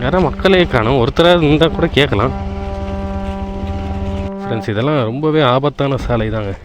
யாரும் மக்களே காணும், ஒருத்தராக இருந்தால் கூட கேட்கலாம். ஃப்ரெண்ட்ஸ், இதெல்லாம் ரொம்பவே ஆபத்தான சாலை தாங்க.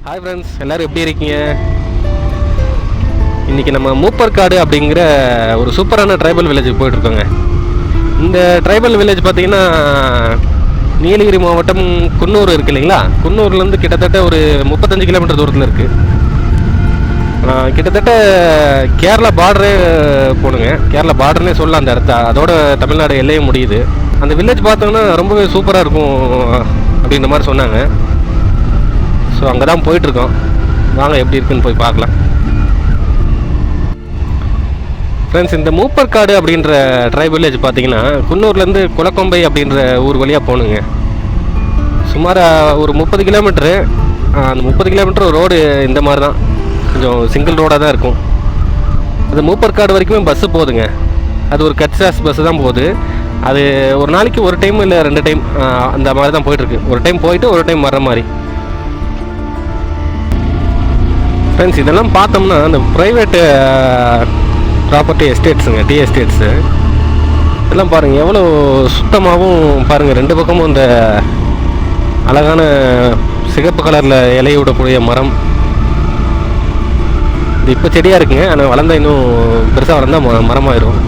ஹாய் ஃப்ரெண்ட்ஸ், எல்லோரும் எப்படி இருக்கீங்க? இன்றைக்கி நம்ம மூப்பர்காடு அப்படிங்கிற ஒரு சூப்பரான ட்ரைபல் வில்லேஜுக்கு போயிட்டுருக்கோங்க. இந்த ட்ரைபல் வில்லேஜ் பார்த்திங்கன்னா நீலகிரி மாவட்டம் குன்னூர் இருக்குது இல்லைங்களா? குன்னூர்லேருந்து கிட்டத்தட்ட ஒரு 35 கிலோமீட்டர் தூரத்தில் இருக்குது. கிட்டத்தட்ட கேரளா பார்டரே போகணுங்க. கேரளா பார்டர்னே சொல்லலாம் அந்த இடத்த. அதோட தமிழ்நாடு எல்லையே முடியுது. அந்த வில்லேஜ் பார்த்தோன்னா ரொம்பவே சூப்பராக இருக்கும் அப்படின்ற மாதிரி சொன்னாங்க. ஸோ அங்கே தான் போயிட்டுருக்கோம். வாங்க எப்படி இருக்குன்னு போய் பார்க்கலாம். ஃப்ரெண்ட்ஸ், இந்த மூப்பர்காடு அப்படின்ற ட்ரைப் வில்லேஜ் பார்த்தீங்கன்னா குன்னூர்லேருந்து குளக்கொம்பை அப்படின்ற ஊர் வழியாக போகணுங்க. சுமார் ஒரு 30 கிலோமீட்ரு. அந்த 30 கிலோமீட்டர் ரோடு இந்த மாதிரி தான், கொஞ்சம் சிங்கிள் ரோடாக தான் இருக்கும். அது மூப்பர்காடு வரைக்குமே பஸ்ஸு போகுதுங்க. அது ஒரு கட்சாஸ் பஸ்ஸு தான் போகுது. அது ஒரு நாளைக்கு ஒரு டைம் இல்லை 2 டைம் அந்த மாதிரி தான் போயிட்டுருக்கு. ஒரு டைம் போயிட்டு ஒரு டைம் வர்ற மாதிரி. ஃப்ரெண்ட்ஸ், இதெல்லாம் பார்த்தோம்னா அந்த ப்ரைவேட்டு ப்ராப்பர்ட்டி எஸ்டேட்ஸுங்க, டி எஸ்டேட்ஸு இதெல்லாம் பாருங்கள் எவ்வளோ சுத்தமாகவும் பாருங்கள். 2 பக்கமும் இந்த அழகான சிகப்பு கலரில் இலையை விடக்கூடிய மரம். இது இப்போ செடியாக இருக்குங்க, ஆனால் வளர்ந்தால் இன்னும் பெருசாக வளர்ந்தால் மரமாயிடும்.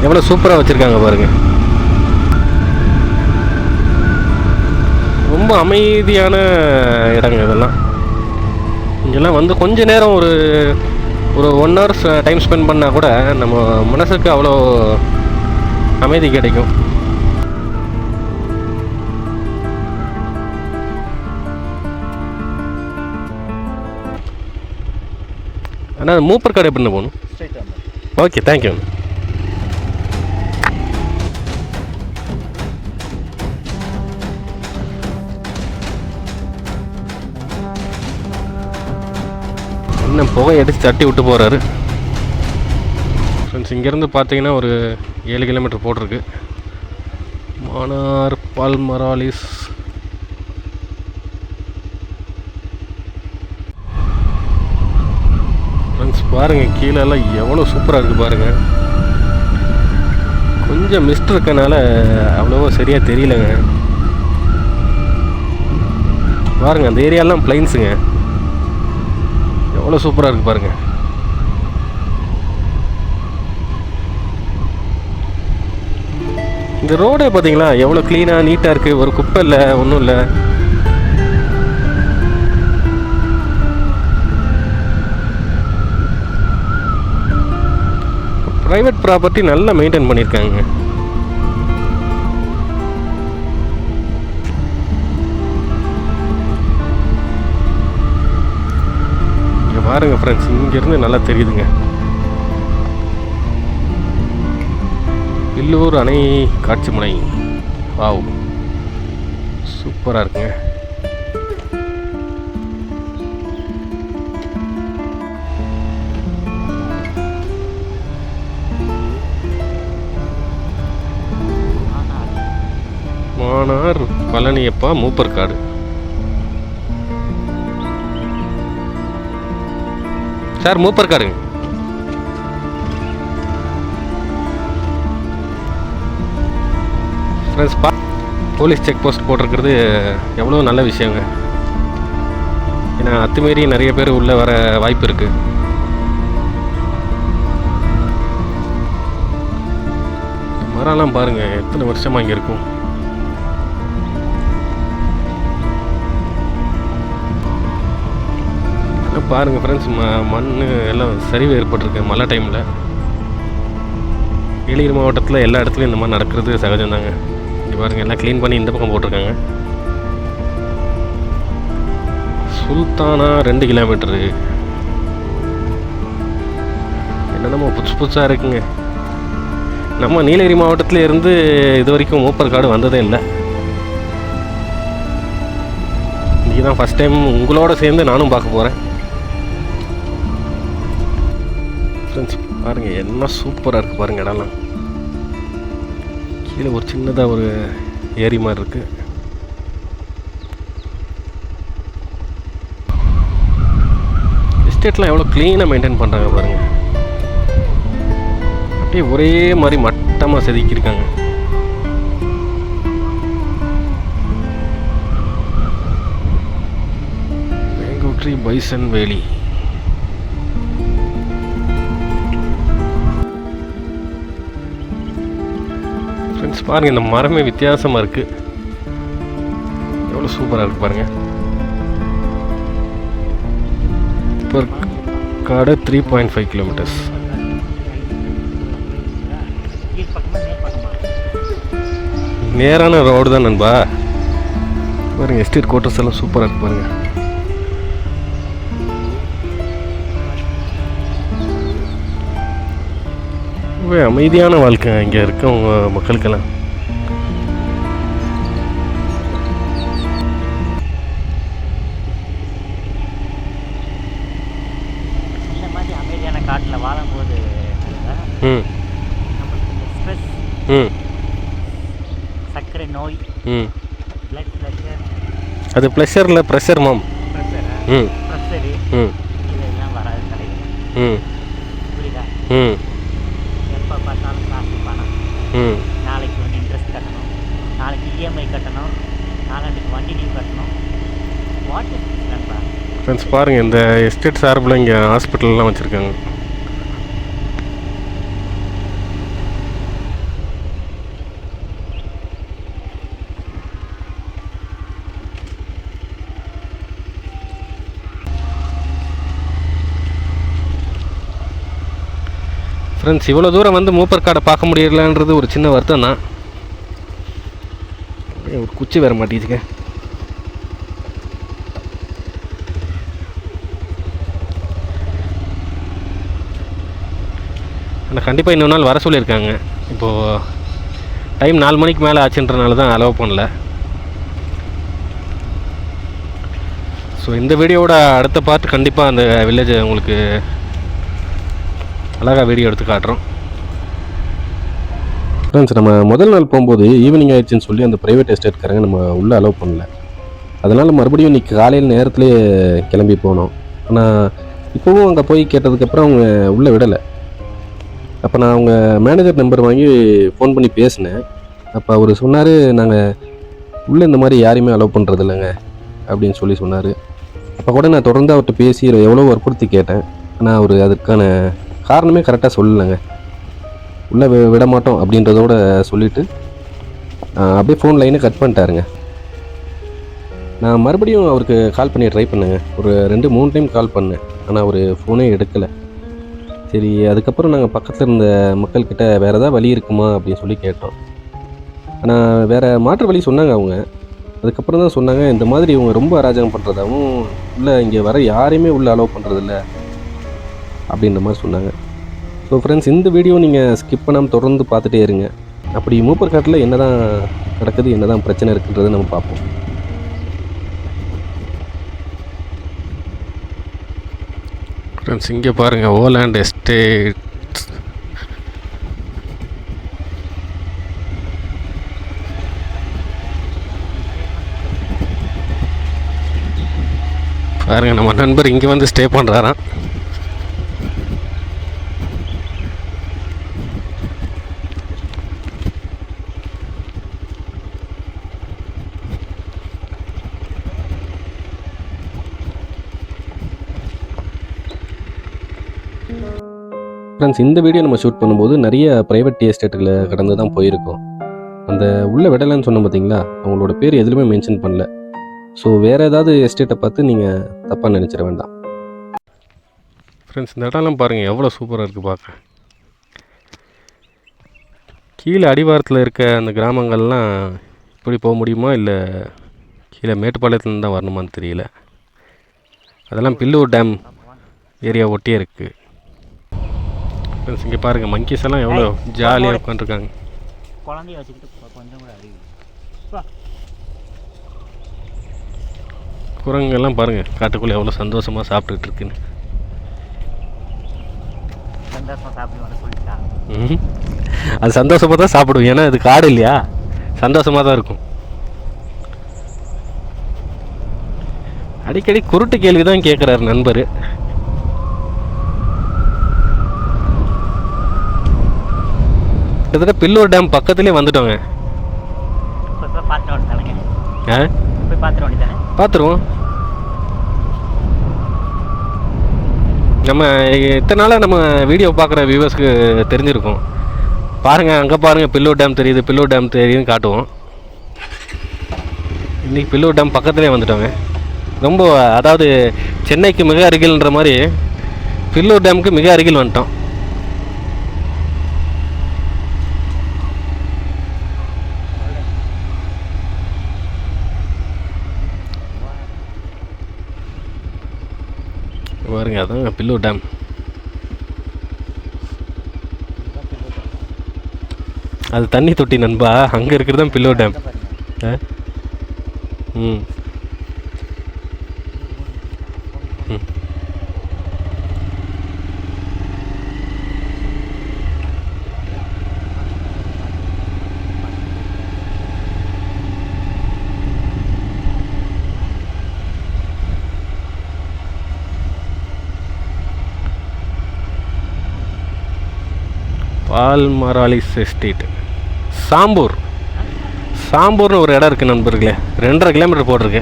எவ்வளோ சூப்பராக வச்சுருக்காங்க பாருங்கள். ரொம்ப அமைதியான இடங்க இதெல்லாம். இங்கெல்லாம் வந்து கொஞ்ச நேரம் ஒரு 1 hour டைம் ஸ்பெண்ட் பண்ணால் கூட நம்ம மனசுக்கு அவ்வளோ அமைதி கிடைக்கும். ஆனால் மூப்பர்காடு எப்படின்னு போகணும்? Okay, thank you. இன்னும் புகை அடித்து தட்டி விட்டு போகிறாரு. ஃப்ரெண்ட்ஸ், இங்கேருந்து பார்த்தீங்கன்னா ஒரு 7 கிலோமீட்டர் போட்டிருக்கு. மானார் பால்மராலிஸ். ஃப்ரெண்ட்ஸ், பாருங்கள் கீழெல்லாம் எவ்வளோ சூப்பராக இருக்குது பாருங்கள். கொஞ்சம் மிஸ்ட் இருக்கனால அவ்வளோவா சரியாக தெரியலங்க. பாருங்கள் அந்த ஏரியாலாம் பிளைன்ஸுங்க. எவ்வளோ சூப்பராக இருக்குது பாருங்கள். இந்த ரோடே பார்த்தீங்களா எவ்வளோ க்ளீனாக நீட்டாக இருக்குது. ஒரு குப்பை இல்லை, ஒன்றும் இல்லை. ப்ரைவேட் ப்ராப்பர்ட்டி நல்லா மெயின்டைன் பண்ணியிருக்காங்க. பாருங்க ஃப்ரெண்ட்ஸ், இங்கேருந்து நல்லா தெரியுதுங்க. வில்லூர் அணை காட்சி முனை. வாவ், சூப்பராக இருக்குங்க. மானார் பழனியப்பா மூப்பர்காடு. சார், மூப்பர்காடுங்க. ஃப்ரெண்ட்ஸ், போலீஸ் செக் போஸ்ட் போட்டிருக்கிறது எவ்வளோ நல்ல விஷயங்க. ஏன்னா அத்துமீறி நிறைய பேர் உள்ளே வர வாய்ப்பு இருக்குது. மரம்லாம் பாருங்கள் எத்தனை வருஷமாக இங்கே இருக்கும். பாருங்கள் ஃப்ரெண்ட்ஸ், மண் எல்லாம் சரிவு ஏற்பட்டிருக்கு மழை டைமில். நீலகிரி மாவட்டத்தில் எல்லா இடத்துலையும் இந்த மாதிரி நடக்கிறது சகஜம்தாங்க. இங்கே பாருங்கள் எல்லாம் க்ளீன் பண்ணி இந்த பக்கம் போட்டிருக்காங்க. சுல்தானா 2 கிலோமீட்டரு. என்னென்னமோ புதுசு புதுசாக இருக்குங்க. நம்ம நீலகிரி மாவட்டத்தில் இருந்து இது வரைக்கும் மூப்பர் காடு வந்ததே இல்லை. இன்றைக்கி தான் ஃபஸ்ட் டைம் உங்களோட சேர்ந்து நானும் பார்க்க போகிறேன். ஃப்ரெண்ட்ஸ் பாருங்கள் என்ன சூப்பராக இருக்குது பாருங்கள். இடம்லாம் கீழே ஒரு சின்னதாக ஒரு ஏரி மாதிரி இருக்குது. எஸ்டேட்லாம் எவ்வளோ க்ளீனாக மெயின்டைன் பண்ணுறாங்க பாருங்கள். அப்படியே ஒரே மாதிரி மட்டமாக செதுக்கியிருக்காங்க. வேங்கோட்ரி பைசன் வேலி. ஃப்ரெண்ட்ஸ் பாருங்கள் இந்த மரமே வித்தியாசமாக இருக்குது. எவ்வளோ சூப்பராக இருக்குது பாருங்கள். இப்போ காடு 3.5 கிலோமீட்டர்ஸ். நேரான ரோடு தான் நண்பா. பாருங்கள் எஸ்டேட் குவார்ட்டர்ஸ் எல்லாம் சூப்பராக இருக்குது பாருங்கள். அமைதியான வாழ்க்கை இங்கே இருக்கவங்க மக்களுக்கெல்லாம். இந்த மாதிரி அமைதியான காட்டில் வாழும்போது ஸ்ட்ரெஸ், சர்க்கரை நோய், பிளட் ப்ரெஷர், அது ப்ளஷரில் ப்ரெஷர் மாம் ப்ரெஷரு இதெல்லாம் வராது கிடையாது. புரியுதா? எப்போ பார்த்தாலும் காசு பணம், நாளைக்கு வந்து இன்ட்ரெஸ்ட் கட்டணும், நாளைக்கு இஎம்ஐ கட்டணும், நாளைக்கு வண்டி லீவ் கட்டணும். வாட் இஸ் நண்பா? ஃப்ரெண்ட்ஸ் பாருங்கள் இந்த எஸ்டேட் சார்பில் இங்கே ஹாஸ்பிட்டல்லாம் வச்சுருக்காங்க. ஃப்ரெண்ட்ஸ் இவ்வளோ தூரம் வந்து மூப்பர் காடை பார்க்க முடியலன்றது ஒரு சின்ன வருத்தம் தான். ஒரு குச்சி வர மாட்டேங்குதுங்க. ஆனால் கண்டிப்பாக இன்னொரு நாள் வர சொல்லியிருக்காங்க. இப்போது டைம் 4 மணிக்கு மேலே ஆச்சுன்றனால தான் அலோவ் பண்ணல. ஸோ இந்த வீடியோவோட அடுத்த பார்ட் கண்டிப்பாக அந்த வில்லேஜை உங்களுக்கு அழகாக வீடியோ எடுத்து காட்டுறோம். ஃப்ரெண்ட்ஸ் நம்ம முதல் நாள் போகும்போது ஈவினிங் ஆயிடுச்சுன்னு சொல்லி அந்த ப்ரைவேட் எஸ்டேட்காரங்க நம்ம உள்ளே அலோவ் பண்ணல. அதனால் மறுபடியும் இன்றைக்கி காலையில் நேரத்துலேயே கிளம்பி போனோம். ஆனால் இப்போவும் அங்கே போய் கேட்டதுக்கப்புறம் அவங்க உள்ளே விடலை. அப்போ நான் அவங்க மேனேஜர் நம்பர் வாங்கி ஃபோன் பண்ணி பேசினேன். அப்போ அவர் சொன்னார், நாங்கள் உள்ளே இந்த மாதிரி யாரையுமே அலோவ் பண்ணுறது இல்லைங்க அப்படின்னு சொல்லி சொன்னார். அப்போ கூட நான் தொடர்ந்து அவர்கிட்ட பேசி எவ்வளோ வற்புறுத்தி கேட்டேன். ஆனால் அவர் அதுக்கான காரணமே கரெக்டாக சொல்லலைங்க. உள்ளே விட மாட்டோம் அப்படின்றதோட சொல்லிவிட்டு அப்படியே ஃபோன் லைனை கட் பண்ணிட்டாருங்க. நான் மறுபடியும் அவருக்கு கால் பண்ணி ட்ரை பண்ணேங்க. ஒரு 2-3 டைம் கால் பண்ணேன். ஆனால் அவர் ஃபோனே எடுக்கலை. சரி, அதுக்கப்புறம் நாங்கள் பக்கத்தில் இருந்த மக்கள்கிட்ட வேறு ஏதாவது வழி இருக்குமா அப்படின்னு சொல்லி கேட்டோம். ஆனால் வேறு மாற்று வழி சொன்னாங்க அவங்க. அதுக்கப்புறம் தான் சொன்னாங்க, இந்த மாதிரி இவங்க ரொம்ப அராஜகம் பண்ணுறதாகவும் உள்ளே இங்கே வர யாரையுமே உள்ளே அலோவ் பண்ணுறதில்ல அப்படின்ற மாதிரி சொன்னாங்க. ஸோ ஃப்ரெண்ட்ஸ் இந்த வீடியோ நீங்கள் ஸ்கிப் பண்ணாமல் தொடர்ந்து பார்த்துட்டே இருங்க. அப்படி மூப்பர் காட்டில் என்ன தான் நடக்குது, என்ன தான் பிரச்சனை இருக்குன்றதை நம்ம பார்ப்போம். ஃப்ரெண்ட்ஸ் இங்கே பாருங்கள் ஓலாண்ட் எஸ்டேட். பாருங்கள் நம்ம நண்பர் இங்கே வந்து ஸ்டே பண்ணுறாராம். ஃப்ரெண்ட்ஸ் இந்த வீடியோ நம்ம ஷூட் பண்ணும்போது நிறைய ப்ரைவேட் எஸ்டேட்டுகளை கடந்து தான் போயிருக்கோம். அந்த உள்ளே விடலைன்னு சொன்னோம் பார்த்தீங்களா, அவங்களோட பேர் எதுலையுமே மென்ஷன் பண்ணல. ஸோ வேறு ஏதாவது எஸ்டேட்டை பார்த்து நீங்கள் தப்பாக நினச்சிட வேண்டாம். ஃப்ரெண்ட்ஸ் இந்த இடம்லாம் பாருங்கள் எவ்வளோ சூப்பராக இருக்குது பார்க்க. கீழே அடிவாரத்தில் இருக்க அந்த கிராமங்கள்லாம் எப்படி போக முடியுமா இல்லை கீழே மேட்டுப்பாளையத்துலேருந்து தான் வரணுமான்னு தெரியல. அதெல்லாம் பில்லூர் டேம் ஏரியா ஒட்டியே இருக்குது. ஃப்ரெண்ட்ஸ் இங்கே பாருங்கள், மங்கீஸ் எல்லாம் எவ்வளோ ஜாலியாக உட்காந்துருக்காங்க. குழந்தைய வச்சுக்கிட்டு கொஞ்சம் கூட அறிவு. குரங்கெல்லாம் பாருங்கள் காட்டுக்குள்ளே எவ்வளோ சந்தோஷமாக சாப்பிட்டுட்டு இருக்குன்னு. சந்தோஷமாக சாப்பிடுவாங்க சொல்லிட்டா. அது சந்தோஷமாக தான் சாப்பிடுவோம், ஏன்னா அது காடு இல்லையா, சந்தோஷமாக தான் இருக்கும். அடிக்கடி குருட்டு கேள்வி தான் கேட்குறாரு நண்பர். கிட்டத்தட்ட பில்லூர் டேம் பக்கத்துலேயே வந்துட்டோங்க. பார்த்துருவோம். நம்ம இத்தனை நாளாக நம்ம வீடியோ பார்க்குற வியூவர்ஸ்க்கு தெரிஞ்சிருக்கும். பாருங்கள், அங்கே பாருங்கள், பில்லூர் டேம் தெரியுது, பில்லூர் டேம் தெரியுதுன்னு காட்டுவோம். இன்றைக்கி பில்லூர் டேம் பக்கத்துலேயே வந்துட்டோங்க. ரொம்ப, அதாவது சென்னைக்கு மிக அருகில்ன்ற மாதிரி பில்லூர் டேமுக்கு மிக அருகில் வந்துட்டோம். பாருங்க, அதான் பில்லூர் டேம். அது தண்ணி தொட்டி நண்பா, அங்கே இருக்கிறது தான் பில்லூர் டேம். ம் பால்மராலிஸ் எஸ்டேட், சாம்பூர்னு ஒரு இடம் இருக்குது நண்பர்களே. 2.5 கிலோமீட்டர் போட்டிருக்கு.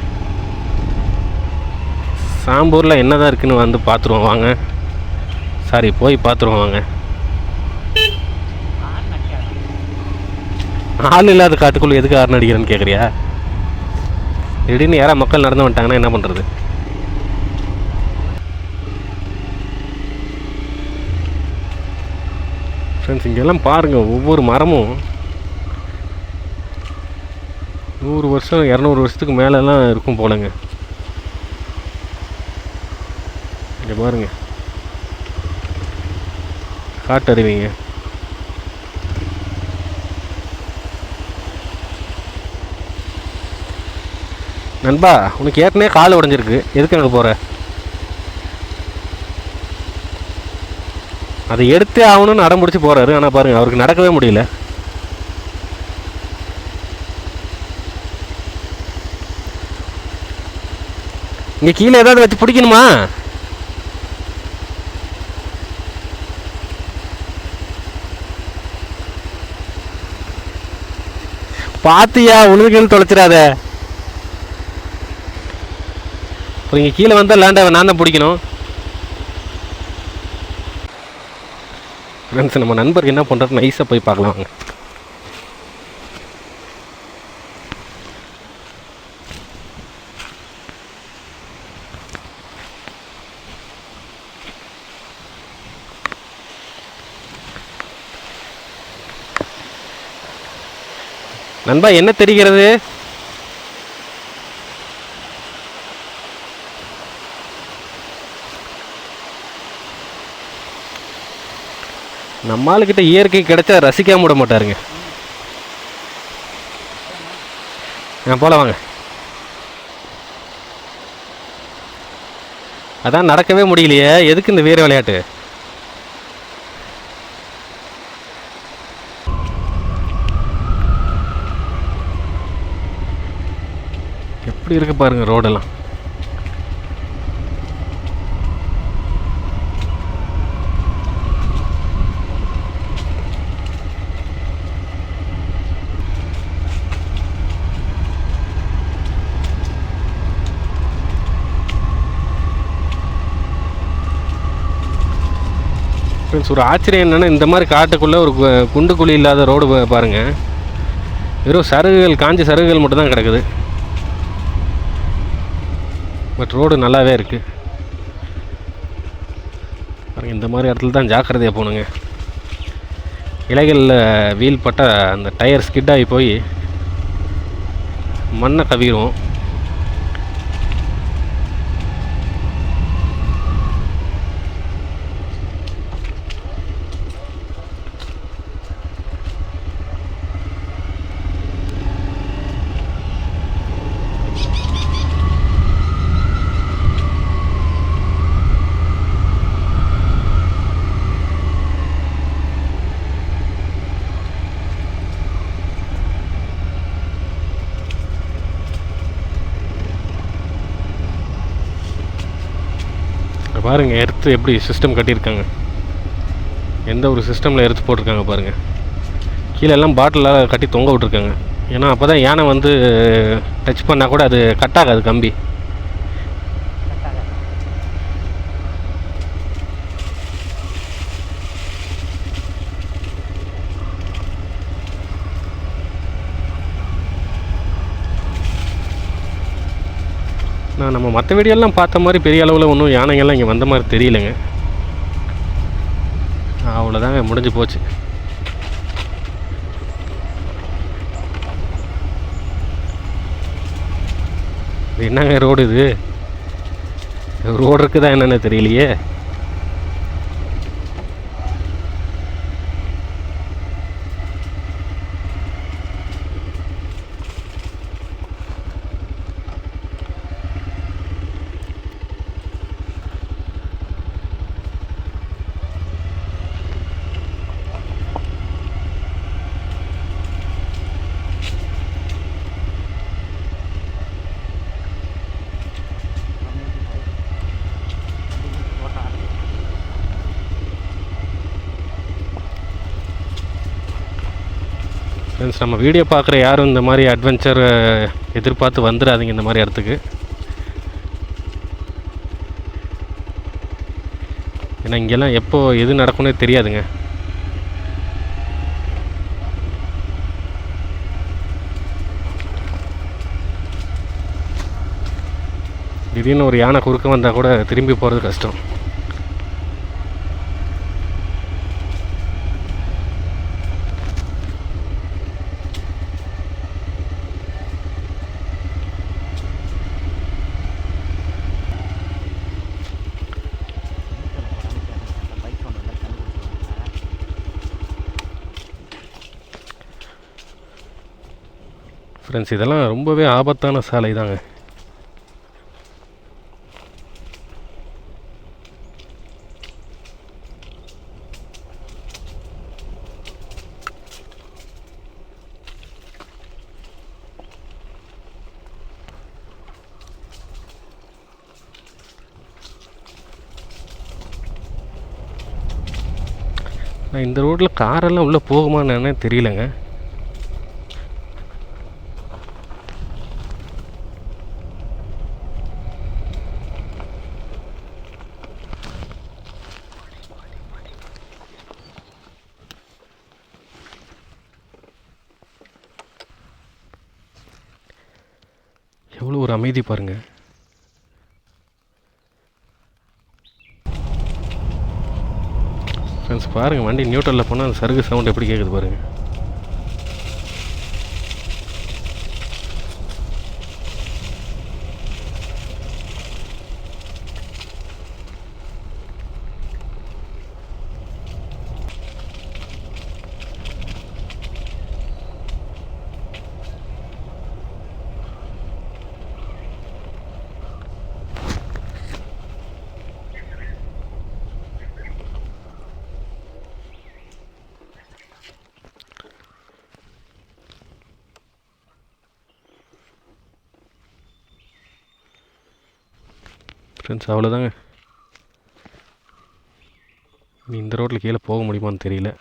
சாம்பூரில் என்ன தான் இருக்குதுன்னு வந்து பார்த்துருவோம் வாங்க. போய் பார்த்துருவோம் வாங்க. ஆள் இல்லாத காட்டுக்குள்ளே எதுக்கு ஹார்ன் அடிக்கிறேன்னு கேட்குறியா? திடீர்னு யாராவது மக்கள் நடந்து வந்துட்டாங்கன்னா என்ன பண்ணுறது? ஃப்ரெண்ட்ஸ் இங்கெல்லாம் பாருங்கள், ஒவ்வொரு மரமும் 100 வருஷம் 200 வருஷத்துக்கு மேலெலாம் இருக்கும் போலங்க. இங்கே பாருங்கள், காட்டருவிங்க. நண்பா, உனக்கு ஏற்கனவே கால் உடஞ்சிருக்கு, எதுக்கு அங்கே போகிற? அதை எடுத்தே ஆகணும்னு அடம் பிடிச்சி போகிறாரு. ஆனால் பாருங்கள், அவருக்கு நடக்கவே முடியல. இங்கே கீழே ஏதாவது வச்சு பிடிக்கணுமா? பாத்தியா, உனக்கு தொலைச்சிடாத. அப்புறம் இங்கே கீழே வந்தால் லேண்டாக நான் தான் பிடிக்கணும். ஃப்ரெண்ட்ஸ், நம்ம நண்பருக்கு என்ன பண்ணுறது, நைஸாக போய் பார்க்கலாம் வாங்க. நண்பா, என்ன தெரிகிறது? நம்ம ஆளுக்கிட்ட இயற்கை கிடைச்சா ரசிக்காம விட மாட்டாருங்க. போல வாங்க. அதான் நடக்கவே முடியலையே, எதுக்கு இந்த வீர விளையாட்டு? எப்படி இருக்கு பாருங்க ரோடெல்லாம். ஒரு ஆச்சரியம் என்னென்னா, இந்த மாதிரி காட்டுக்குள்ளே ஒரு குண்டு குழி இல்லாத ரோடு பாருங்கள். வெறும் சருகுகள், காஞ்ச சருகுகள் மட்டும்தான் கிடக்குது. பட் ரோடு நல்லாவே இருக்குது பாருங்கள். இந்த மாதிரி இடத்துல தான் ஜாக்கிரதையாக போகணுங்க. இலைகளில் வீல் பட்டால் அந்த டயர் ஸ்கிட் ஆகி போய் மண்ணை கவிரும். பாருங்கள் எர்த்து எப்படி சிஸ்டம் கட்டியிருக்காங்க, எந்த ஒரு சிஸ்டமில் எர்த்து போட்டிருக்காங்க பாருங்கள். கீழெல்லாம் பாட்டிலாக கட்டி தொங்க விட்ருக்காங்க. ஏன்னா அப்போ தான் யானை வந்து டச் பண்ணால் கூட அது கட் ஆகாது கம்பி. நான் நம்ம மற்ற வீடியோலாம் பார்த்த மாதிரி பெரிய அளவில் ஒன்றும் யானைகள்லாம் இங்கே வந்த மாதிரி தெரியலைங்க. அவ்வளோதாங்க, முடிஞ்சு போச்சு. இது என்னங்க ரோடு, இது ரோடு இருக்குதா என்னென்னு தெரியலையே. ஃப்ரெண்ட்ஸ், நம்ம வீடியோ பார்க்குற யாரும் இந்த மாதிரி அட்வென்ச்சர் எதிர்பார்த்து வந்துடாதீங்க இந்த மாதிரி இடத்துக்கு. ஏன்னா இங்கெல்லாம் எப்போ எது நடக்கும்னே தெரியாதுங்க. திடீர்னு ஒரு யானை குறுக்க வந்தால் கூட திரும்பி போகிறது கஷ்டம். ஃப்ரெண்ட்ஸ், இதெல்லாம் ரொம்பவே ஆபத்தான சாலை தாங்க. இந்த ரோட்டில் காரெல்லாம் உள்ளே போகுமான்னு தெரியலங்க. எவ்வளோ ஒரு அமைதி பாருங்கள். ஃப்ரெண்ட்ஸ் பாருங்கள், வண்டி நியூட்ரலில் போனால் அந்த சருகு சவுண்ட் எப்படி கேட்குது பாருங்கள். ஃப்ரெண்ட்ஸ் அவ்வளோதாங்க. இந்த ரோட்டில் கீழே போக முடியுமான்னு தெரியல.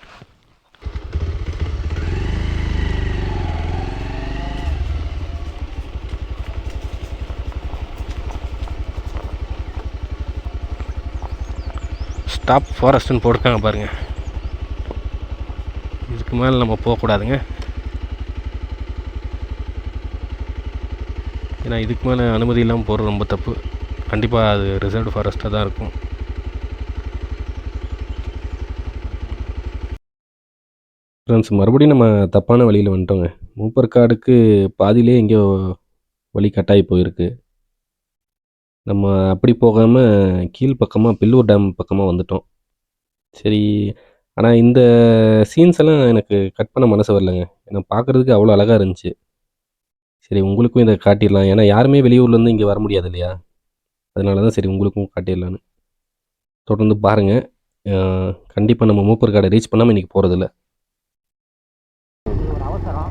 ஸ்டாப் ஃபாரஸ்ட்னு போட்டிருக்காங்க பாருங்கள். இதுக்கு மேலே நம்ம போகக்கூடாதுங்க. ஏன்னா இதுக்கு மேலே அனுமதி இல்லாமல் போகிறது ரொம்ப தப்பு. கண்டிப்பாக அது ரிசர்வ்டு ஃபாரஸ்ட்டாக தான் இருக்கும். ஃப்ரெண்ட்ஸ், மறுபடியும் நம்ம தப்பான வழியில் வந்துட்டோங்க. மூப்பர் காடுக்கு பாதியிலே எங்கேயோ வழி கட்டாயி போயிருக்கு. நம்ம அப்படி போகாமல் கீழ்ப்பக்கமாக பில்லூர் டேம் பக்கமாக வந்துட்டோம். சரி, ஆனால் இந்த சீன்ஸ் எல்லாம் எனக்கு கட் பண்ண மனசு வரலங்க. ஏன்னா பார்க்குறதுக்கு அவ்வளோ அழகாக இருந்துச்சு. சரி, உங்களுக்கும் இதை காட்டிடலாம். ஏன்னா யாருமே வெளியூர்லேருந்து இங்கே வர முடியாது இல்லையா? அதனால தான் சரி உங்களுக்கும் காட்டிடலான்னு. தொடர்ந்து பாருங்கள். கண்டிப்பாக நம்ம மூப்பர் காடை ரீச் பண்ணாமல் இன்றைக்கி போகிறதில்ல. இது ஒரு அவசரம்.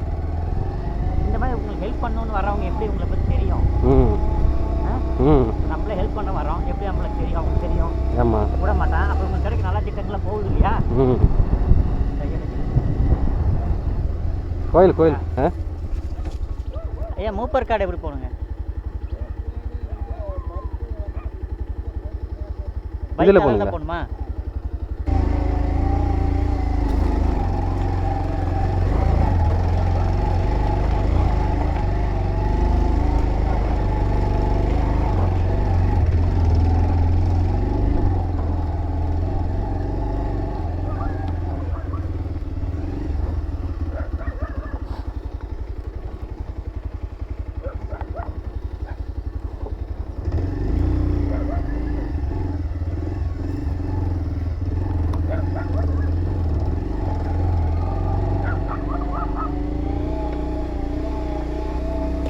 இந்த மாதிரி உங்களுக்கு ஹெல்ப் பண்ணணும்னு வரவங்க எப்படி உங்களை பற்றி தெரியும்? நம்மளே ஹெல்ப் பண்ண வரோம், எப்படி நம்மளுக்கு தெரியும்? அவங்களுக்கு தெரியும். ஆமாம், விட மாட்டான். அப்போ உங்களுக்கு கிடைக்க நல்ல திட்டங்கள்லாம் போகுது இல்லையா? கோயில் கோயில் ஐயா, மூப்பர் காடு எப்படி போகணுங்க? இதில் பைக்கில் போகணுமா?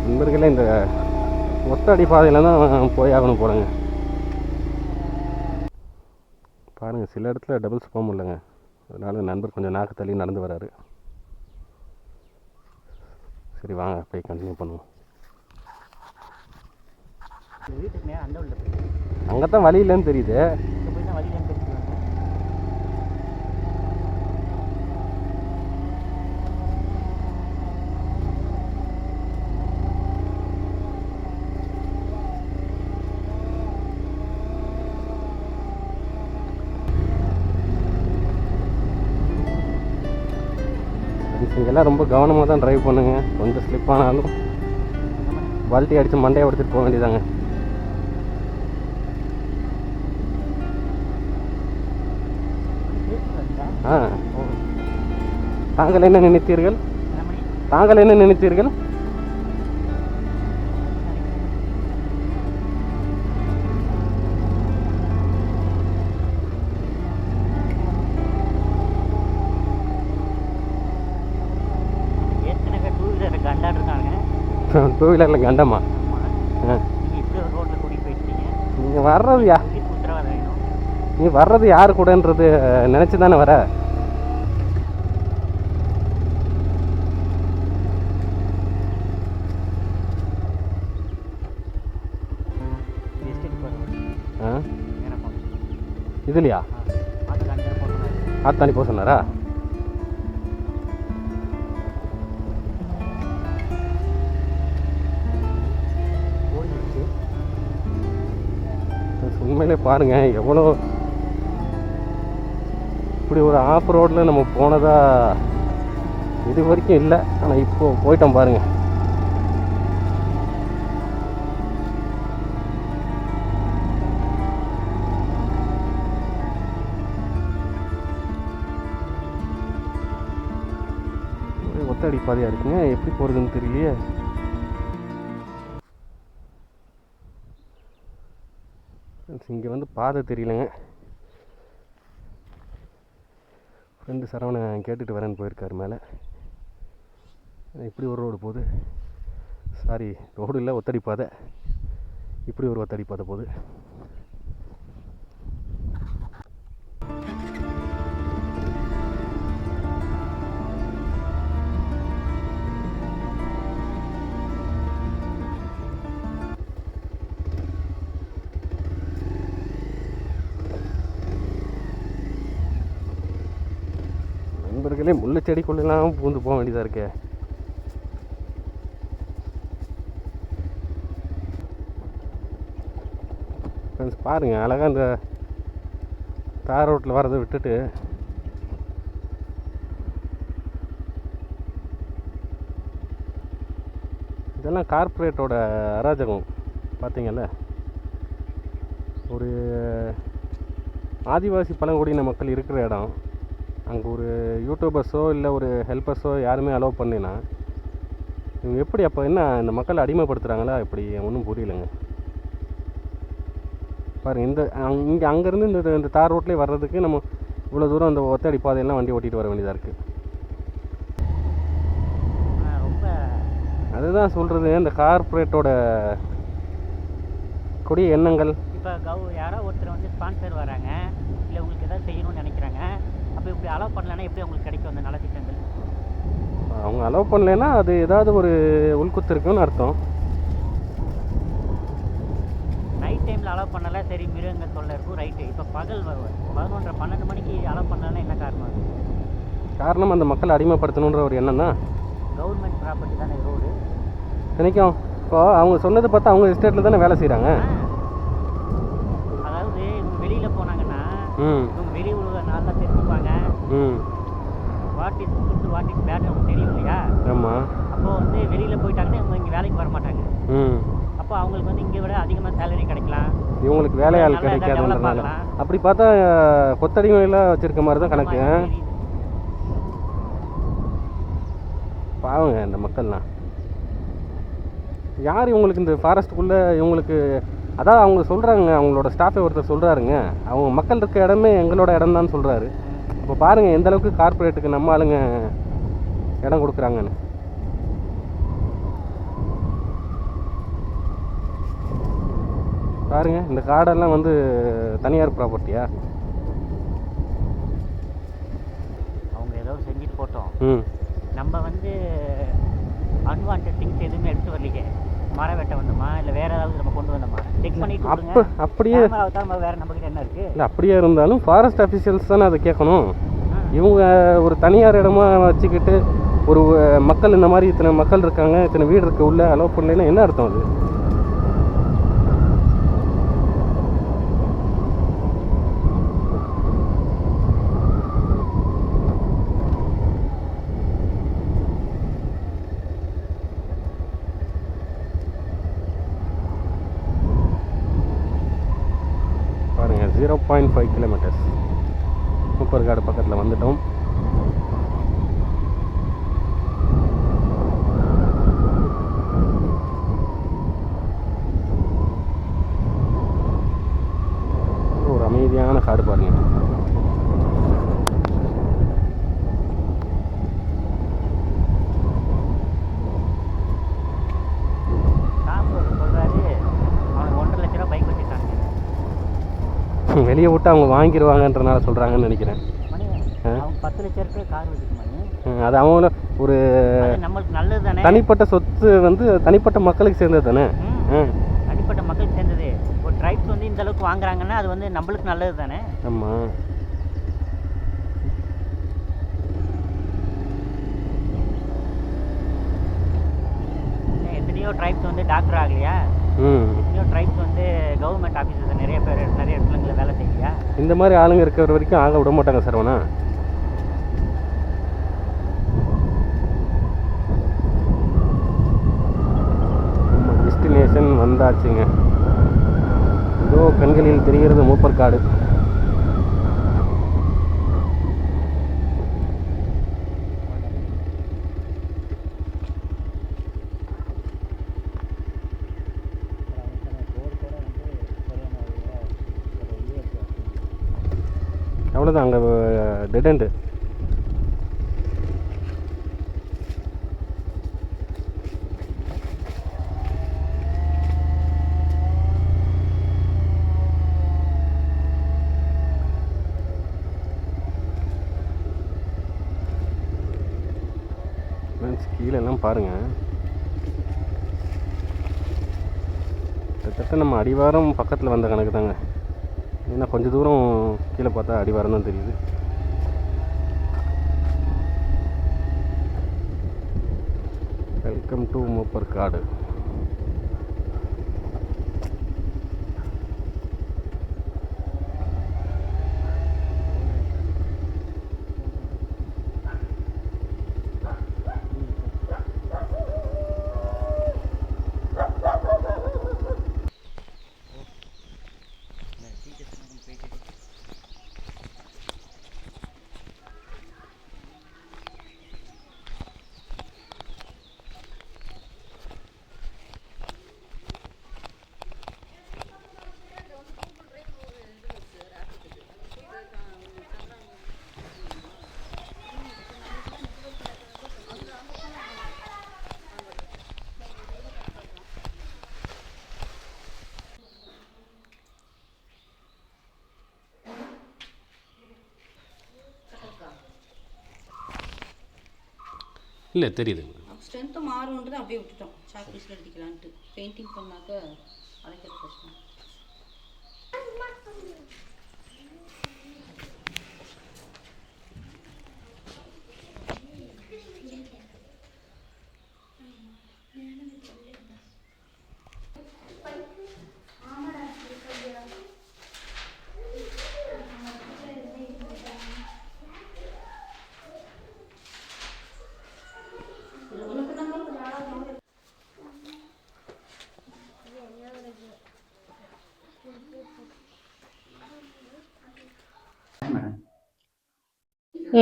நண்பர்களே, இந்த ஒத்தடி பாதையில் தான் போய் ஆகணும் போலங்க. பாருங்கள், சில இடத்துல டபுள்ஸ் போக முடியலங்க. அதனால நண்பர் கொஞ்சம் நாக்கு தள்ளி நடந்து வராரு. சரி, வாங்க போய் கண்டினியூ பண்ணுவோம். வீட்டுக்கு நேரம் அந்த உள்ள போய் அங்கே தான் வழி இல்லைன்னு தெரியுது. இங்கே போய் தான் வழியிலேருந்து தெரிஞ்சுவாங்க. இங்கெல்லாம் ரொம்ப கவனமாக தான் ட்ரைவ் பண்ணுங்க. கொஞ்சம் ஸ்லிப் ஆனாலும் பல்ட்டி அடித்து மண்டையை உடைச்சிட்டு போக வேண்டியதாங்க. தாங்கள் என்ன நினைத்தீர்கள்? தாங்கள் என்ன நினைத்தீர்கள்? டூ வீலரில் கண்டமா? நீங்கள் வர்றது நீ வர்றது யார் கூடன்றது நினச்சி தானே வர? இதுலையா ஆத்தாணி போக சொன்னாரா? உண்மையிலே பாருங்கள், எவ்வளோ இப்படி ஒரு ஆஃப் ரோடில் நம்ம போனதா இது வரைக்கும் இல்லை. ஆனால் இப்போ போயிட்டோம் பாருங்கள். ஒத்தடி பாதையாக இருக்குங்க. எப்படி போகிறதுன்னு தெரியலையே. இங்கே வந்து பாதை தெரியலங்க. ஃப்ரெண்டு சரவணை கேட்டுட்டு வரேன்னு போயிருக்காரு மேலே. இப்படி ஒரு ரோடு போகுது. சாரி, ரோடு இல்லை, ஒத்தடி பாதை. இப்படி ஒரு ஒத்தடி பாதை போகுது. நண்பர்களே, முள்ளு செடிக்குள்ளெல்லாம் பூந்து போக வேண்டியதாக இருக்கே. ஃப்ரெண்ட்ஸ் பாருங்கள், அழகாக இந்த தார் ரோட்டில் வரதை விட்டுட்டு இதெல்லாம் கார்ப்பரேட்டோட அராஜகம். பார்த்தீங்கல்ல, ஒரு ஆதிவாசி பழங்குடியின மக்கள் இருக்கிற இடம். அங்கே ஒரு யூடியூபர்ஸோ இல்லை ஒரு ஹெல்ப்பர்ஸோ யாருமே அலோவ் பண்ணினா இவங்க எப்படி அப்போ என்ன இந்த மக்களை அடிமைப்படுத்துகிறாங்களா இப்படி ஒன்றும் புரியலைங்க. பாருங்கள் இந்த இங்கே அங்கேருந்து இந்த தார் ரோட்லேயே வர்றதுக்கு நம்ம இவ்வளோ தூரம் அந்த ஒத்தடி பாதையெல்லாம் வண்டி ஓட்டிகிட்டு வர வேண்டியதாக இருக்குது. ரொம்ப அதுதான் சொல்கிறது இந்த கார்ப்பரேட்டோட கொடிய எண்ணங்கள். இப்போ யாரோ ஒருத்தர் வந்து ஸ்பான்சர் வராங்க, இல்லை உங்களுக்கு எதாவது செய்யணும்னு நினைக்கிறாங்க, அப்போ இப்படி அலோவ் பண்ணலன்னா எப்படி உங்களுக்கு கிடைக்கும் அந்த நலத்திட்டங்கள்? அவங்க அலோவ் பண்ணலைன்னா அது ஏதாவது ஒரு உள்குத்து இருக்குன்னு அர்த்தம். நைட் டைமில் அலோவ் பண்ணல, சரி மிருகங்கள் தொல்லை இருக்கும், ரைட்டு. இப்போ பகல் 11:30 12 மணிக்கு அலோவ் பண்ணலன்னா என்ன காரணம்? அது காரணம் அந்த மக்களை அடிமைப்படுத்தணுன்ற ஒரு எண்ணம் தான். கவர்மெண்ட் ப்ராப்பர்ட்டி தானே ரோடு. தினைக்கும் இப்போ அவங்க சொன்னதை பார்த்தா அவங்க எஸ்டேட்டில் தானே வேலை செய்கிறாங்க. அதாவது இவங்க வெளியில் போனாங்கன்னா இவங்க வெளி உலக நல்லா தெரிஞ்சுப்பாங்க. What is good what is bad நமக்கு தெரியும் இல்லையா? ஆமாம். அப்போது வந்து வெளியில் போயிட்டாங்கன்னா இவங்க இங்கே வேலைக்கு வர மாட்டாங்க. அப்போ அவங்களுக்கு வந்து இங்கே விட அதிகமாக சேலரி கிடைக்கலாம், இவங்களுக்கு வேலையாள் கிடைக்காதுன்றனால. அப்படி பார்த்தா கொத்தடிமையெல்லாம் வச்சுருக்க மாதிரி தான் கணக்கு. பாவங்க இந்த மக்கள்லாம். யார் இவங்களுக்கு இந்த ஃபாரஸ்ட்டுக்குள்ளே இவங்களுக்கு அதான் அவங்க சொல்கிறாங்க, அவங்களோட ஸ்டாஃபே ஒருத்தர் சொல்கிறாருங்க, அவங்க மக்கள் இருக்க இடமே எங்களோட இடம் தான் சொல்கிறாரு. இப்போ பாருங்கள் எந்த அளவுக்கு கார்ப்பரேட்டுக்கு நம்ம ஆளுங்க இடம் கொடுக்குறாங்கன்னு. பாருங்க இந்த காடெல்லாம் வந்து தனியார் ப்ராப்பர்ட்டியா? அவங்க ஏதோ செஞ்சுட்டு போட்டோம். நம்ம வந்து அன்வான்ட் திங்ஸ் எதுவுமே எடுத்து வரலீங்க. மரம் வெட்ட வந்தோமா இல்லை வேற ஏதாவது நம்ம கொண்டு வந்தோமா செக் பண்ணிட்டு அப்போ அப்படியே வேற நம்மகிட்ட என்ன இருக்கு? இல்லை அப்படியே இருந்தாலும் ஃபாரஸ்ட் அஃபிஷியல்ஸ் தானே அதை கேட்கணும். இவங்க ஒரு தனியார் இடமா வச்சுக்கிட்டு ஒரு மக்கள் இந்த மாதிரி இத்தனை மக்கள் இருக்காங்க, இத்தனை வீடு இருக்கு உள்ள அலோவ் பண்ணலைன்னா என்ன அர்த்தம் அது? பாருங்கள் 0.5 கிலோமீட்டர்ஸ் மூப்பர்காடு பக்கத்தில் வந்துட்டோம். ஒரு அமைதியான காடு பாருங்க. வெளியே விட்டு அவங்க வாங்கிடுவாங்கன்றனால சொல்கிறாங்கன்னு நினைக்கிறேன். 10 லட்சம் கார் வச்சுக்கோங்க. அது அவங்கள ஒரு நம்மளுக்கு நல்லது தானே. தனிப்பட்ட சொத்து வந்து தனிப்பட்ட மக்களுக்கு சேர்ந்தது தானே. தனிப்பட்ட மக்களுக்கு சேர்ந்தது. ஒரு ட்ரைப்ஸ் வந்து இந்த அளவுக்கு வாங்குறாங்கன்னா அது வந்து நம்மளுக்கு நல்லது தானே. ஆமாம். எத்தனையோ ட்ரைப்ஸ் வந்து டாக்டர் ஆகலையா? எத்தனையோ ட்ரைப்ஸ் வந்து கவர்மெண்ட் ஆஃபீஸர்ஸ் நிறைய பேர் நிறைய இடத்துல வேலை செய்யலையா? இந்த மாதிரி ஆளுங்க இருக்கிற வரைக்கும் ஆக விட மாட்டாங்க சரவணா. டெஸ்டினேஷன் வந்தாச்சுங்க. இதோ கண்களில் தெரிகிறது மூப்பர்காடு. அவ்வளோதான், அங்கே டெட் எண்டு. கீழெல்லாம் பாருங்கள், கிட்டத்தட்ட நம்ம அடிவாரம் பக்கத்தில் வந்த கணக்கு தாங்க. ஏன்னா கொஞ்சம் தூரம் கீழே பார்த்தா அடிவாரம் தான் தெரியுது. Welcome to Moopparkadu. இல்லை தெரியுது. ஸ்ட்ரென்த்து மாறுன்றது அப்படியே விட்டுட்டோம். சாக் பீஸில் அடிக்கலான்ட்டு. பெயிண்டிங் பண்ணாக்க அரைக்கிறது கஷ்டம்.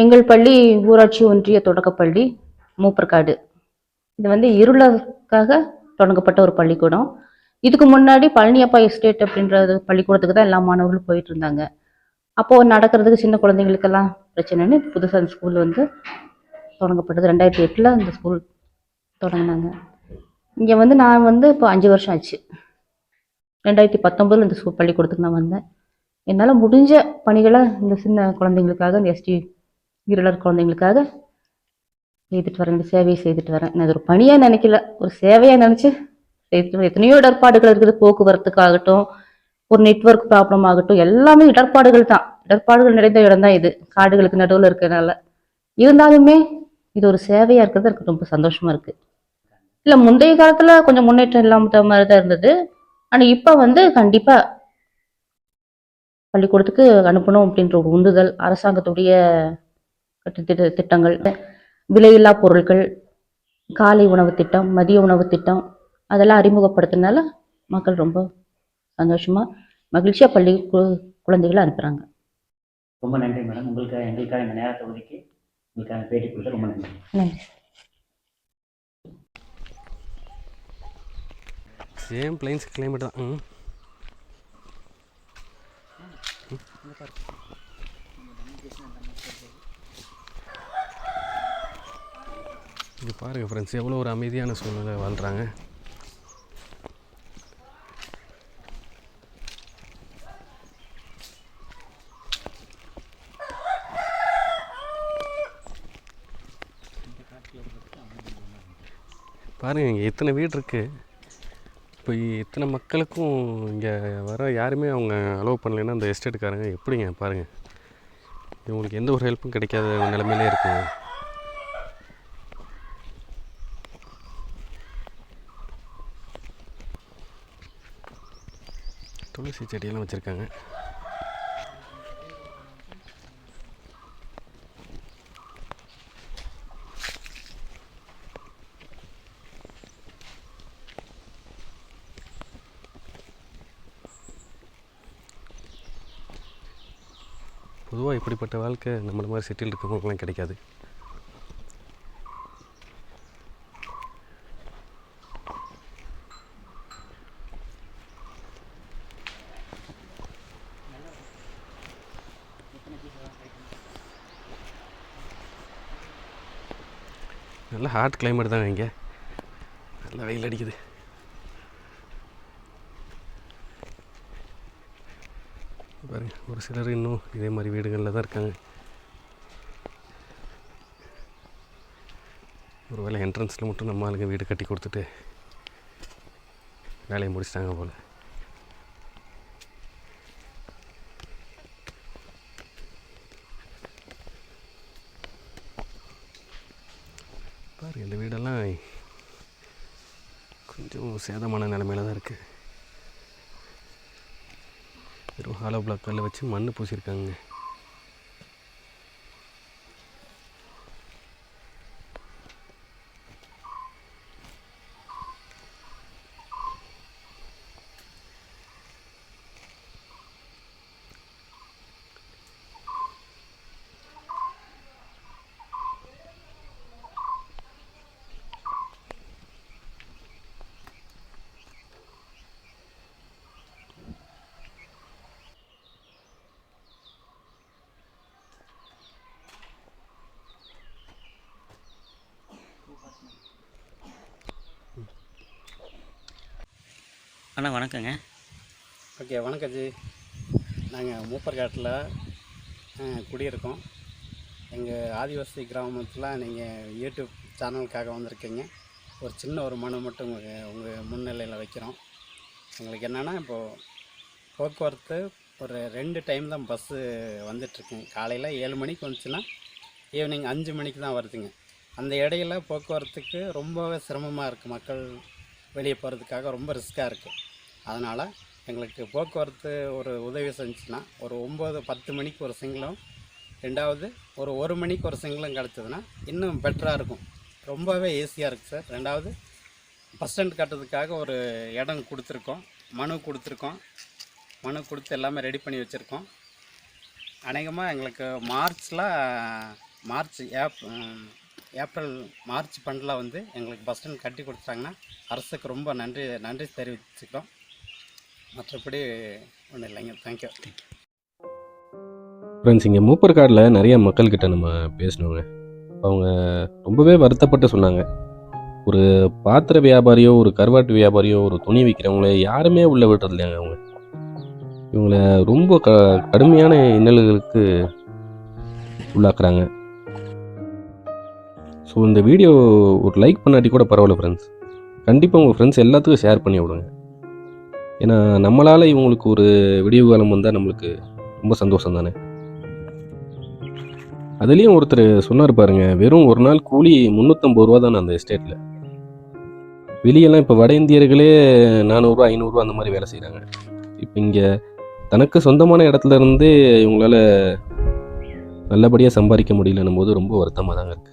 எங்கள் பள்ளி ஊராட்சி ஒன்றிய தொடக்கப்பள்ளி மூப்பர்காடு. இது வந்து இருளருக்காக தொடங்கப்பட்ட ஒரு பள்ளிக்கூடம். இதுக்கு முன்னாடி பழனியப்பா எஸ்டேட் அப்படின்ற பள்ளிக்கூடத்துக்கு தான் எல்லா மாணவர்களும் போயிட்டு இருந்தாங்க. அப்போது நடக்கிறதுக்கு சின்ன குழந்தைங்களுக்கெல்லாம் பிரச்சனைன்னு புதுசாக அந்த ஸ்கூல் வந்து தொடங்கப்பட்டது. 2008 இந்த ஸ்கூல் தொடங்கினாங்க. இங்கே வந்து நான் வந்து இப்போ 5 வருஷம் ஆச்சு. 2019 இந்த ஸ்கூல் பள்ளிக்கூடத்துக்கு நான் வந்தேன். என்னால் முடிஞ்ச பணிகளை இந்த சின்ன குழந்தைங்களுக்காக, இந்த எஸ்டி இருளர் குழந்தைங்களுக்காக செய்துட்டு வரேன். இந்த சேவையை செய்துட்டு வரேன். நான் இது ஒரு பணியாக நினைக்கல, ஒரு சேவையாக நினச்சி செய்துட்டு வரேன். எத்தனையோ இடர்பாடுகள் இருக்குது. போக்குவரத்துக்காகட்டும், ஒரு நெட்வொர்க் ப்ராப்ளம் ஆகட்டும், எல்லாமே இடர்பாடுகள் தான். இடர்பாடுகள் நிறைந்த இடம் தான் இது, காடுகளுக்கு நடுவில் இருக்கிறதுனால. இருந்தாலுமே இது ஒரு சேவையாக இருக்கிறது எனக்கு ரொம்ப சந்தோஷமாக இருக்குது. இல்லை, முந்தைய காலத்தில் கொஞ்சம் முன்னேற்றம் இல்லாமல் மாதிரி தான் இருந்தது. ஆனால் இப்போ வந்து கண்டிப்பாக பள்ளிக்கூடத்துக்கு அனுப்பணும் அப்படின்ற ஒரு உந்துதல், அரசாங்கத்துடைய திட்டங்கள், விலையில்லா பொருட்கள், காலை உணவு திட்டம், மதிய உணவு திட்டம், அதெல்லாம் அறிமுகப்படுத்தினால மக்கள் ரொம்ப சந்தோஷமாக மகிழ்ச்சியாக பள்ளி குழந்தைகளை அனுப்புகிறாங்க. ரொம்ப நன்றி மேடம். எங்களுக்காக இந்த நேரத்தை ஒதுக்கி உங்களுக்காக பேட்டி கொடுத்து ரொம்ப நன்றி. நன்றி. சேம் பிளைன்ஸ் கிளைமேட் தான். இது பாருங்கள் ஃப்ரெண்ட்ஸ், எவ்வளோ ஒரு அமைதியான சூழ்நிலை வாழ்கிறாங்க. பாருங்கள், இங்கே எத்தனை வீடு இருக்குது. இப்போ இத்தனை மக்களுக்கும் இங்கே வர யாருமே அவங்க அலோவ் பண்ணலைன்னா அந்த எஸ்டேட்டுக்காரங்க எப்படிங்க பாருங்கள், இவங்களுக்கு எந்த ஒரு ஹெல்ப்பும் கிடைக்காத நிலைமையிலே இருக்குங்க. துளசி செடியெல்லாம் வச்சுருக்காங்க. பொதுவாக இப்படிப்பட்ட வாழ்க்கை நம்மள மாதிரி சிட்டியில் இருக்கிறவங்களுக்குலாம் கிடைக்காது. நல்லா ஹாட் கிளைமேட் தாங்க இங்கே. நல்லா வெயில் அடிக்குது. பாருங்க, ஒரு சிலர் இன்னும் இதே மாதிரி வீடுகளில் தான் இருக்காங்க. ஒரு வேளை என்ட்ரன்ஸில் மட்டும் நம்ம ஆளுங்க வீடு கட்டி கொடுத்துட்டு வேலையை முடிச்சிட்டாங்க போல். பாருங்கள், இந்த வீடெல்லாம் கொஞ்சம் சேதமான நிலைமையில தான் இருக்குது. வெறும் ஹாலோ பிளாக் கல்லை வச்சு மண் பூசியிருக்காங்க. அண்ணா வணக்கங்க. ஓகே, வணக்கம் ஜி. நாங்கள் மூப்பர்காட்டில் குடியிருக்கோம். எங்கள் ஆதிவாசி கிராமத்தில் நீங்கள் யூடியூப் சேனலுக்காக வந்திருக்கீங்க. ஒரு சின்ன ஒரு மனு மட்டும் உங்கள் முன்னிலையில் வைக்கிறோம். எங்களுக்கு என்னென்னா, இப்போது போக்குவரத்து ஒரு 2 டைம் தான் பஸ்ஸு வந்துட்டுருக்குங்க. காலையில் 7 மணிக்கு வந்துச்சுன்னா ஈவினிங் 5 மணிக்கு தான் வருதுங்க. அந்த இடையில போக்குவரத்துக்கு ரொம்பவே சிரமமாக இருக்குது. மக்கள் வெளியே போகிறதுக்காக ரொம்ப ரிஸ்க்காக இருக்குது. அதனால் எங்களுக்கு போக்குவரத்து ஒரு உதவி செஞ்சுன்னா ஒரு 9-10 மணிக்கு ஒரு சிங்கிளும், ரெண்டாவது ஒரு 1 மணிக்கு ஒரு சிங்கிளும் கிடச்சதுன்னா இன்னும் பெட்டராக இருக்கும். ரொம்பவே ஈஸியாக இருக்குது சார். ரெண்டாவது பஸ் ஸ்டாண்ட் கட்டுறதுக்காக ஒரு இடம் கொடுத்துருக்கோம், மனு கொடுத்து எல்லாமே ரெடி பண்ணி வச்சுருக்கோம். அநேகமாக எங்களுக்கு மார்ச் ஃபண்டில் வந்து எங்களுக்கு பஸ் ஸ்டாண்ட் கட்டி கொடுத்தாங்கன்னா அரசுக்கு ரொம்ப நன்றி தெரிவிச்சுக்கிறோம். மற்றபடி ஒன்றும் இல்லைங்க. தேங்க்யூ. ஃப்ரெண்ட்ஸ், இங்கே மூப்பர் காடில் நிறைய மக்கள்கிட்ட நம்ம பேசணுங்க. அவங்க ரொம்பவே வருத்தப்பட்டு சொன்னாங்க. ஒரு பாத்திர வியாபாரியோ, ஒரு கருவாட்டு வியாபாரியோ, ஒரு துணி விற்கிறவங்கள யாருமே உள்ளே விடுறது இல்லையாங்க. இவங்கள ரொம்ப கடுமையான இன்னல்களுக்கு உள்ளாக்குறாங்க. ஸோ இந்த வீடியோ ஒரு லைக் பண்ணாட்டி கூட பரவாயில்ல ஃப்ரெண்ட்ஸ், கண்டிப்பாக உங்கள் ஃப்ரெண்ட்ஸ் எல்லாத்துக்கும் ஷேர் பண்ணி விடுங்க. ஏன்னா நம்மளால் இவங்களுக்கு ஒரு விடிவு காலம் வந்தால் நம்மளுக்கு ரொம்ப சந்தோஷம் தானே. அதுலேயும் ஒருத்தர் சொன்னார் பாருங்க, வெறும் ஒரு நாள் கூலி 350 ரூபா தானே அந்த எஸ்டேட்டில். வெளியெல்லாம் இப்போ வட இந்தியர்களே 400 ரூபா 500 ரூபா அந்த மாதிரி வேலை செய்கிறாங்க. இப்போ இங்கே தனக்கு சொந்தமான இடத்துல இருந்து இவங்களால நல்லபடியாக சம்பாதிக்க முடியலன்னும் போது ரொம்ப வருத்தமாக தாங்க இருக்குது.